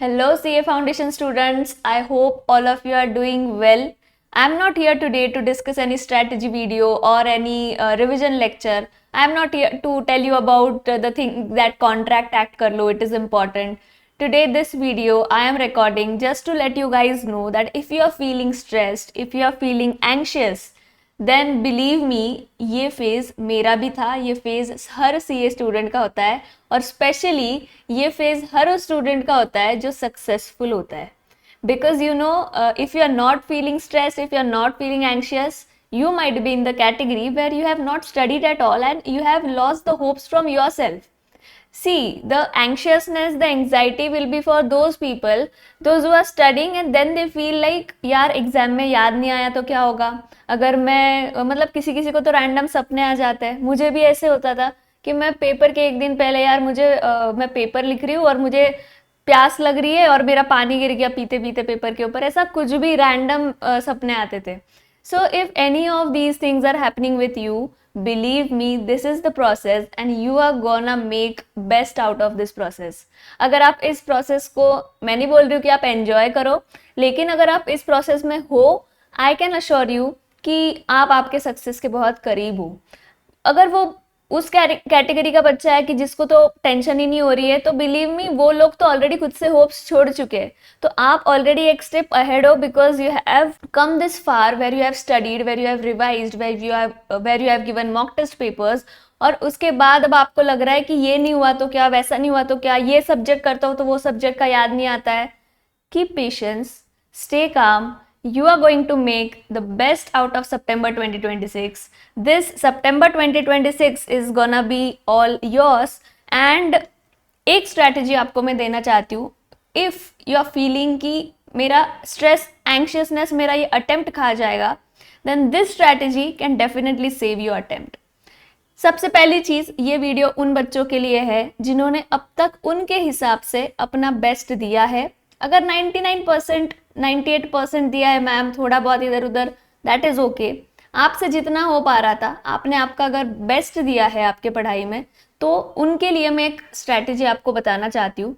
Hello, CA Foundation students. I hope all of you are doing well. I'm not here today to discuss any strategy video or any revision lecture. I'm not here to tell you about the thing that contract act kar lo, it is important. Today, this video I am recording just to let you guys know that if you are feeling stressed, if you are feeling anxious, then believe me ये phase मेरा भी था, ये phase हर CA student का होता है और specially ये फेज़ हर उस स्टूडेंट का होता है जो सक्सेसफुल होता है. Because you know, if you are not feeling stressed, if you are not feeling anxious, you might be in the category where you have not studied at all and you have lost the hopes from yourself. See, the anxiousness, the anxiety will be for those people, those who are studying and then they feel like यार exam में याद नहीं आया तो क्या होगा. अगर मैं मतलब किसी किसी को तो रैंडम सपने आ जाते हैं. मुझे भी ऐसे होता था कि मैं पेपर के एक दिन पहले यार मैं पेपर लिख रही हूँ और मुझे प्यास लग रही है और मेरा पानी गिर गया पीते पीते पेपर के ऊपर. ऐसा कुछ भी रैंडम सपने आते थे. So if any of these things are happening with you, believe me, this is the process and you are gonna make best out of this process. अगर आप इस process को, मैं नहीं बोल रही हूँ कि आप enjoy करो, लेकिन अगर आप इस process में हो, I can assure you कि आप आपके सक्सेस के बहुत करीब हो. अगर वो उस कैटेगरी का बच्चा है कि जिसको तो टेंशन ही नहीं हो रही है, तो बिलीव मी वो लोग तो ऑलरेडी खुद से होप्स छोड़ चुके हैं. तो आप ऑलरेडी एक स्टेप अहेड हो because you have come this far where you have studied, where you have revised, where you have given mock test papers. और उसके बाद अब आपको लग रहा है कि ये नहीं हुआ तो क्या, वैसा नहीं हुआ तो क्या, ये सब्जेक्ट करता हूँ तो वो सब्जेक्ट का याद नहीं आता है. Keep patience, stay calm. You are going to make the best out of September 2026. This September 2026 is gonna be all yours. And एक strategy आपको मैं देना चाहती हूँ. If you are feeling कि मेरा stress, anxiousness मेरा ये attempt खा जाएगा, then this strategy can definitely save your attempt. सबसे पहली चीज़, ये वीडियो उन बच्चों के लिए है जिन्होंने अब तक उनके हिसाब से अपना बेस्ट दिया है. अगर 99%, 98% दिया है मैम, थोड़ा बहुत इधर उधर, दैट इज़ ओके. आपसे जितना हो पा रहा था आपने आपका अगर बेस्ट दिया है आपके पढ़ाई में, तो उनके लिए मैं एक स्ट्रैटेजी आपको बताना चाहती हूँ.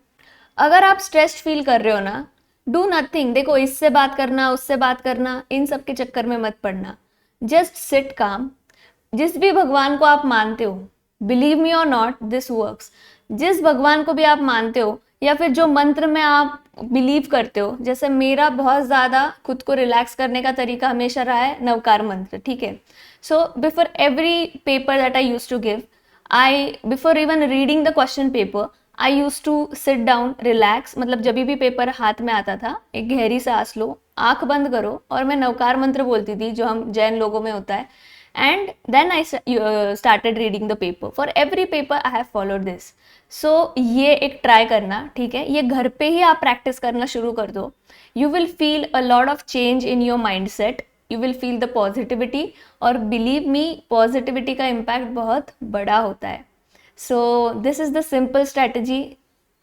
अगर आप स्ट्रेस्ड फील कर रहे हो ना, डू नथिंग. देखो, इससे बात करना, उससे बात करना, इन सब के चक्कर में मत पड़ना. जस्ट सिट काम. जिस भी भगवान को आप मानते हो, बिलीव मी और नॉट, दिस वर्क्स. जिस भगवान को भी आप मानते हो या फिर जो मंत्र में आप बिलीव करते हो, जैसे मेरा बहुत ज़्यादा खुद को रिलैक्स करने का तरीका हमेशा रहा है नवकार मंत्र. ठीक है. So before every paper that I use to give, before even reading the question paper, I use to sit down, relax. मतलब जब भी पेपर हाथ में आता था, एक गहरी सांस लो, आंख बंद करो और मैं नवकार मंत्र बोलती थी जो हम जैन लोगों में होता है. And then I started reading the paper. For every paper I have followed this. So ये एक ट्राई करना, ठीक है. ये घर पे ही आप प्रैक्टिस करना शुरू कर दो. You will feel a lot of change in your mindset. You will feel the positivity. और believe me, positivity का impact बहुत बड़ा होता है. So this is the simple strategy.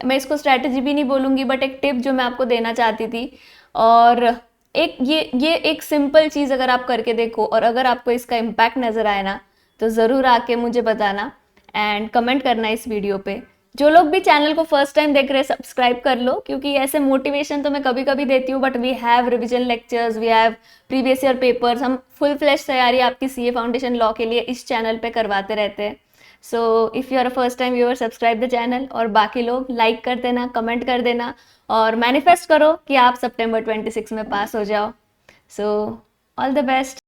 मैं इसको strategy भी नहीं बोलूँगी, बट एक टिप जो मैं आपको देना चाहती थी. और एक ये एक सिंपल चीज़ अगर आप करके देखो और अगर आपको इसका इम्पैक्ट नज़र आए ना, तो ज़रूर आके मुझे बताना एंड कमेंट करना इस वीडियो पे. जो लोग भी चैनल को फर्स्ट टाइम देख रहे हैं, सब्सक्राइब कर लो, क्योंकि ऐसे मोटिवेशन तो मैं कभी कभी देती हूँ, but we have revision lectures, we have previous year papers. हम फुल फ्लैश तैयारी आपकी सीए फाउंडेशन लॉ के लिए इस चैनल पे करवाते रहते हैं. So if you are a first time viewer, subscribe the channel. और बाकी लोग लाइक कर देना, कमेंट कर देना और मैनिफेस्ट करो कि आप सितंबर 26 में पास हो जाओ. So all the best.